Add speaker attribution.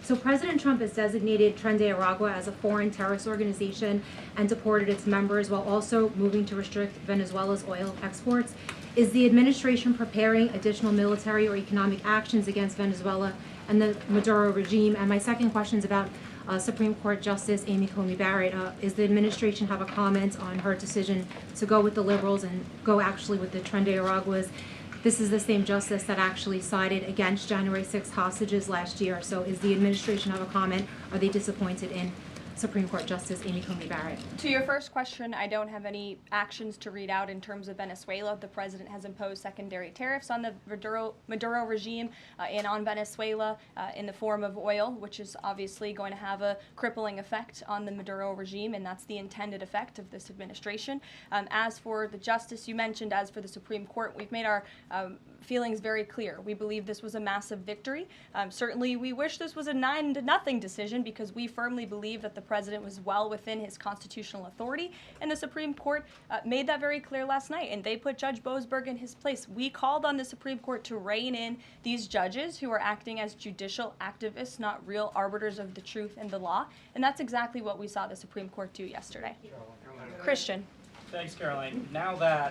Speaker 1: So President Trump has designated Tren de Aragua as a foreign terrorist organization and deported its members while also moving to restrict Venezuela's oil exports. Is the administration preparing additional military or economic actions against Venezuela and the Maduro regime? And my second question is about Supreme Court Justice Amy Coney Barrett. Is the administration have a comment on her decision to go with the liberals and go actually with the Tren de Araguas? This is the same justice that actually sided against January 6th hostages last year. So is the administration have a comment? Are they disappointed in Supreme Court Justice Amy Coney Barrett?
Speaker 2: To your first question, I don't have any actions to read out in terms of Venezuela. The president has imposed secondary tariffs on the Maduro regime and on Venezuela in the form of oil, which is obviously going to have a crippling effect on the Maduro regime, and that's the intended effect of this administration. As for the justice you mentioned, as for the Supreme Court, we've made our feelings very clear. We believe this was a massive victory. Certainly, we wish this was a 9-0 decision because we firmly believe that the president was well within his constitutional authority, and the Supreme Court made that very clear last night, and they put Judge Boasberg in his place. We called on the Supreme Court to rein in these judges who are acting as judicial activists, not real arbiters of the truth and the law, and that's exactly what we saw the Supreme Court do yesterday. Christian.
Speaker 3: Thanks, Karoline. Now that